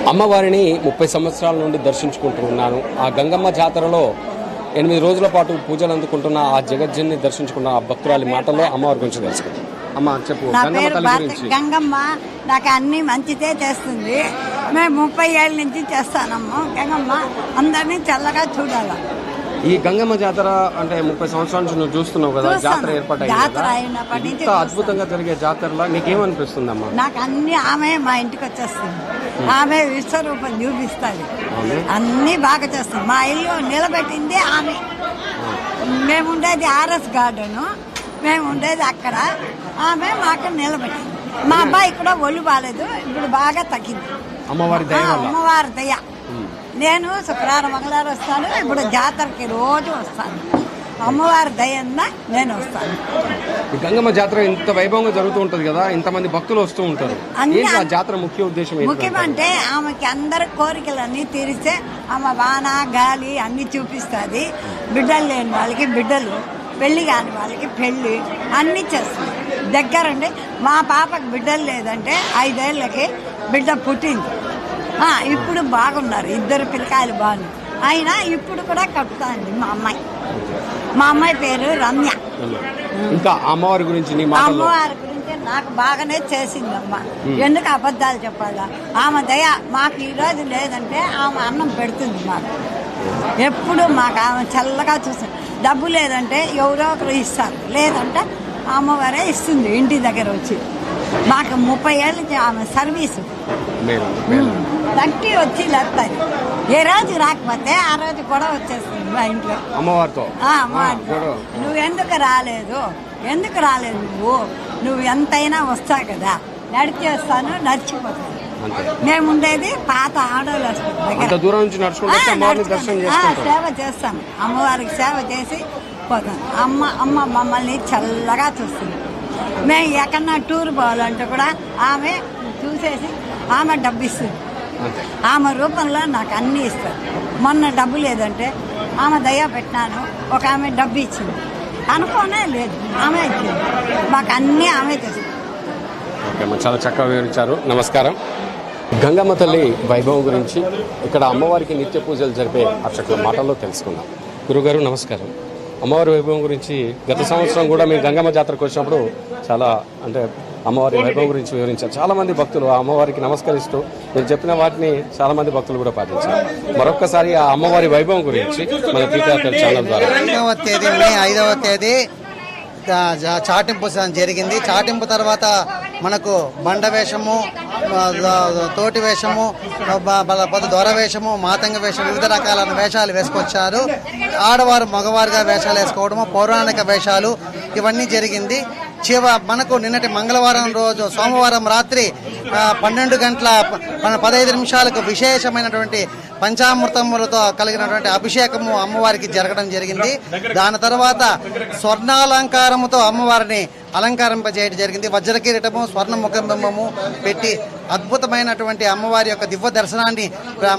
అమ్మవారిని 30 సంవత్సరాల నుండి దర్శించుకుంటూ ఉన్నాను. ఆ గంగమ్మ జాతరలో 8 రోజుల పాటు పూజలు అందుకుంటున్న ఆ జగజ్జన్ని దర్శించుకున్న ఆ భక్తురాలి మాటల్లో అమ్మవారి గురించి తెలుసుకుంటాం. అమ్మ చెప్పు. నా పేరు గంగమ్మ. నాకు అన్ని మంచిదే చేస్తుంది. మేము 30 ఏళ్ళ నుంచి చేస్తానమ్మ. గంగమ్మ అందరినీ చల్లగా చూడాలి. ఈ గంగమ్మ జాతర అంటే 30 సంవత్సరాల నుంచి నువ్వు చూస్తున్నావు కదా, జాతర ఏర్పాటైనప్పటి నుంచి అద్భుతంగా జరిగే జాతరలో నీకేమనిపిస్తుంది అమ్మా? నాకు అన్ని ఆమె మా ఇంటికి వచ్చేస్తుంది. ఆమె విశ్వరూపం చూపిస్తుంది. అన్ని బాగా చేస్తుంది. మా ఇల్లు నిలబెట్టింది ఆమె. మేము ఉండేది ఆర్ఎస్ గార్డెను, మేము ఉండేది అక్కడ. ఆమె మాకు నిలబెట్టింది. మా అబ్బాయి కూడా ఒళ్ళు బాగాలేదు, ఇప్పుడు బాగా తగ్గింది. అమ్మవారి దయ. నేను శుక్రవారం మంగళవారం వస్తాను. ఇప్పుడు జాతరకి రోజు వస్తాను. అమ్మవారి దయన్న నేను వస్తాను. గంగమ్మ జాతర ఇంత వైభవంగా జరుగుతూ ఉంటది కదా, ఇంతమంది భక్తులు వస్తూ ఉంటారు. జాతర ముఖ్య ఉద్దేశం ముఖ్యమంటే ఆమెకి అందరి కోరికలన్నీ తీరిస్తే ఆమె వాన గాలి అన్ని చూపిస్తుంది. బిడ్డలు లేని వాళ్ళకి బిడ్డలు, పెళ్లి కాని వాళ్ళకి పెళ్లి అన్ని చేస్తుంది దగ్గరండి. మా పాపకి బిడ్డలు లేదంటే 5 ఏళ్ళకి బిడ్డ పుట్టింది. ఇప్పుడు బాగున్నారు, 2 పిల్లకాయలు బాగున్నారు. అయినా ఇప్పుడు కూడా కట్టుతాండి మా అమ్మాయి. మా అమ్మాయి పేరు రమ్య. ఇంకా అమ్మవారి గురించి నాకు బాగానే చేసిందమ్మ. ఎందుకు అబద్ధాలు చెప్పాలా? ఆమె దయ మాకు ఈరోజు లేదంటే ఆమె అన్నం పెడుతుంది మాకు. ఎప్పుడు మాకు ఆమె చల్లగా చూస్తుంది. డబ్బు లేదంటే ఎవరో ఒకరు ఇస్తారు, లేదంటే అమ్మవారే ఇస్తుంది ఇంటి దగ్గర వచ్చి. మాకు 30 ఏళ్ళ ఆమె సర్వీసు తట్టి వచ్చి లేస్తాయి. ఏ రోజు రాకపోతే ఆ రోజు కూడా వచ్చేస్తుంది మా ఇంట్లో అమ్మవారితో. నువ్వు ఎందుకు రాలేదు నువ్వు ఎంతైనా వస్తావు కదా, నడిచేస్తాను, నడిచిపోతాను. మేము ఉండేది పాత ఆడోళ్ళ సేవ చేస్తాం. అమ్మవారికి సేవ చేసి పోతాం. అమ్మ మమ్మల్ని చల్లగా చూస్తుంది. మేము ఎక్కడన్నా టూర్ పోవాలంటే కూడా ఆమె చూసేసి ఆమె డబ్బు ఇస్తుంది. ఆమె రూపంలో నాకు అన్నీ ఇస్తారు. మొన్న డబ్బు లేదంటే ఆమె దయ పెట్టినాను, ఒక ఆమె డబ్బు ఇచ్చింది. అనుకోనే లేదు, ఆమె ఇచ్చింది. మాకు అన్నీ ఆమె చేస్తుంది. చాలా చక్కగా వివరించారు. నమస్కారం. గంగమ్మ తల్లి వైభవం గురించి, ఇక్కడ అమ్మవారికి నిత్య పూజలు జరిపే అర్చకుల మాటల్లో తెలుసుకుందాం. గురుగారు నమస్కారం. అమ్మవారి వైభవం గురించి గత సంవత్సరం కూడా మీరు గంగమ్మ జాతరకు వచ్చినప్పుడు చాలా అమ్మవారి వైభవం గురించి వివరించారు. చాలా మంది భక్తులు ఆ అమ్మవారికి నమస్కరిస్తూ మీరు చెప్పిన వాటిని చాలా మంది భక్తులు కూడా పాటించారు. మరొక్కసారి ఆ అమ్మవారి వైభవం గురించి మన టీఆర్ఎల్ ఛానల్ ద్వారా 5వ తేదీ చాటింపు జరిగింది. చాటింపు తర్వాత మనకు బండ వేషము, తోటి వేషము, దొర వేషము, మాతంగ వేషం, వివిధ రకాల వేషాలు వేసుకొచ్చారు. ఆడవారు మగవారుగా వేషాలు వేసుకోవడము, పౌరాణిక వేషాలు ఇవన్నీ జరిగింది. మనకు నిన్నటి మంగళవారం రోజు సోమవారం రాత్రి 12 గంటల 15 నిమిషాలకు విశేషమైనటువంటి పంచామృతములతో కలిగినటువంటి అభిషేకము అమ్మవారికి జరగడం జరిగింది. దాని తర్వాత స్వర్ణాలంకారముతో అమ్మవారిని అలంకరింపజేయడం జరిగింది. వజ్ర కిరీటము, స్వర్ణ ముఖబింబము పెట్టి అద్భుతమైనటువంటి అమ్మవారి యొక్క దివ్య దర్శనాన్ని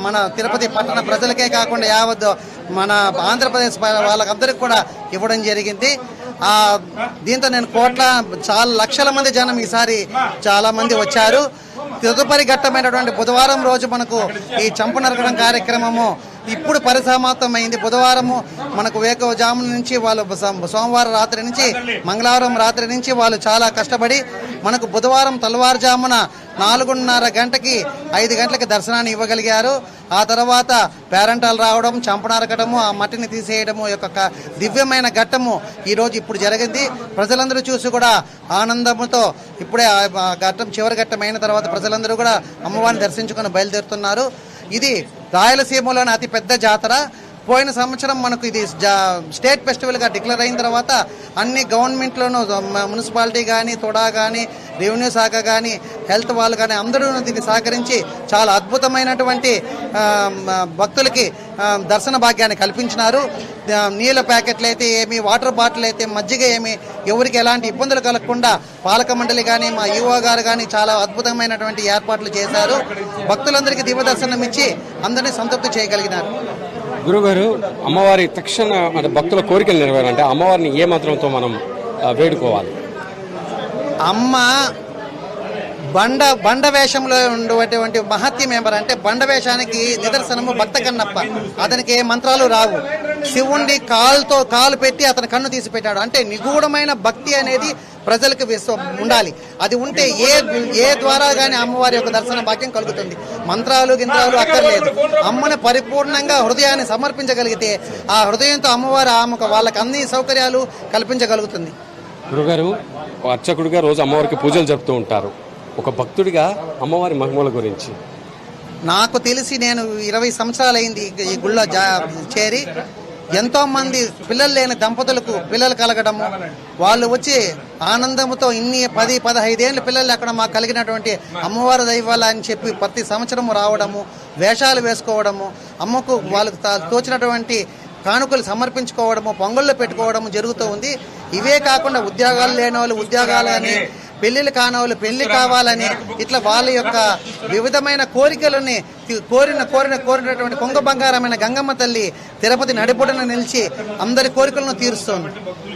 మన తిరుపతి పట్టణ ప్రజలకే కాకుండా యావత్ మన ఆంధ్రప్రదేశ్ వాళ్ళకందరికీ కూడా ఇవ్వడం జరిగింది. దీంతో నేను చాలా లక్షల మంది జనం ఈసారి చాలా మంది వచ్చారు. తదుపరి ఘట్టమైనటువంటి బుధవారం రోజు మనకు ఈ చంపు నరకడం కార్యక్రమము ఇప్పుడు పరిసమాప్తమైంది. బుధవారము మనకు వేకువజాము నుంచి వాళ్ళు సోమవారం రాత్రి నుంచి మంగళవారం రాత్రి నుంచి వాళ్ళు చాలా కష్టపడి మనకు బుధవారం తెల్లవారుజామున 4:30 గంటకి 5 గంటలకి దర్శనాన్ని ఇవ్వగలిగారు. ఆ తర్వాత పేరెంటాలు రావడం, చంపు నరకడము, ఆ మట్టిని తీసేయడము యొక్క దివ్యమైన ఘట్టము ఈరోజు ఇప్పుడు జరిగింది. ప్రజలందరూ చూసి కూడా ఆనందంతో ఇప్పుడే ఆ ఘట్టం చివరి ఘట్టం అయిన తర్వాత ప్రజలందరూ కూడా అమ్మవారిని దర్శించుకొని బయలుదేరుతున్నారు. ఇది రాయలసీమలోని అతి పెద్ద జాతర. పోయిన సంవత్సరం మనకు ఇది స్టేట్ ఫెస్టివల్గా డిక్లేర్ అయిన తర్వాత అన్ని గవర్నమెంట్లోనూ మున్సిపాలిటీ కానీ, తొడా కానీ, రెవెన్యూ శాఖ కానీ, హెల్త్ వాళ్ళు కానీ అందరూ దీన్ని సహకరించి చాలా అద్భుతమైనటువంటి భక్తులకి దర్శన భాగ్యాన్ని కల్పించినారు. నీళ్ళ ప్యాకెట్లు అయితే ఏమి, వాటర్ బాటిల్ అయితే, మజ్జిగ ఏమి, ఎవరికి ఎలాంటి ఇబ్బందులు కలగకుండా పాలక మండలి కానీ, మా ఈఓ గారు కానీ చాలా అద్భుతమైనటువంటి ఏర్పాట్లు చేశారు. భక్తులందరికీ దివ్య దర్శనం ఇచ్చి అందరినీ సంతృప్తి చేయగలిగినారు. గురుగారు, అమ్మవారి తక్షణ భక్తుల కోరికలు నెరవేరాలంటే అమ్మవారిని ఏ మంత్రంతో మనం వేడుకోవాలి? అమ్మ బండ వేషంలో ఉండేటువంటి మహత్యం ఏమరంటే బండ వేషానికి నిదర్శనము భక్త కన్నప్ప. అతనికి ఏ మంత్రాలు రావు, శివుణ్ణి కాలు పెట్టి అతని కన్ను తీసి పెట్టాడు. అంటే నిగూఢమైన భక్తి అనేది ప్రజలకు ఉండాలి. అది ఉంటే ఏ ద్వారా గానీ అమ్మవారి యొక్క దర్శన భాగ్యం కలుగుతుంది. మంత్రాలు గింత్రాలు అక్కర్లేదు. అమ్మని పరిపూర్ణంగా హృదయాన్ని సమర్పించగలిగితే ఆ హృదయంతో అమ్మవారు వాళ్ళకి అన్ని సౌకర్యాలు కల్పించగలుగుతుంది. గురుగారు, అర్చకుడిగా రోజు అమ్మవారికి పూజలు జరుపుతూ ఉంటారు. ఒక భక్తుడిగా అమ్మవారి మహిమల గురించి నాకు తెలిసి నేను 20 సంవత్సరాలు అయింది ఈ గుళ్ళో చేరి. ఎంతో మంది పిల్లలు లేని దంపతులకు పిల్లలు కలగడము, వాళ్ళు వచ్చి ఆనందంతో 10-15 ఏళ్ళ పిల్లలు అక్కడ మాకు కలిగినటువంటి అమ్మవారి దైవాల అని చెప్పి ప్రతి సంవత్సరము రావడము, వేషాలు వేసుకోవడము, అమ్మకు వాళ్ళకు తోచినటువంటి కానుకలు సమర్పించుకోవడము, పొంగళ్ళు పెట్టుకోవడము జరుగుతూ ఉంది. ఇవే కాకుండా ఉద్యోగాలు లేని వాళ్ళు ఉద్యోగాలని, పెళ్లిళ్ళు కాని వాళ్ళు పెళ్లి కావాలని, ఇట్లా వాళ్ళ యొక్క వివిధమైన కోరికలని కోరినటువంటి కొంగ బంగారమైన గంగమ్మ తల్లి తిరుపతి నడిబొడ్డున నిలిచి అందరి కోరికలను తీరుస్తోంది.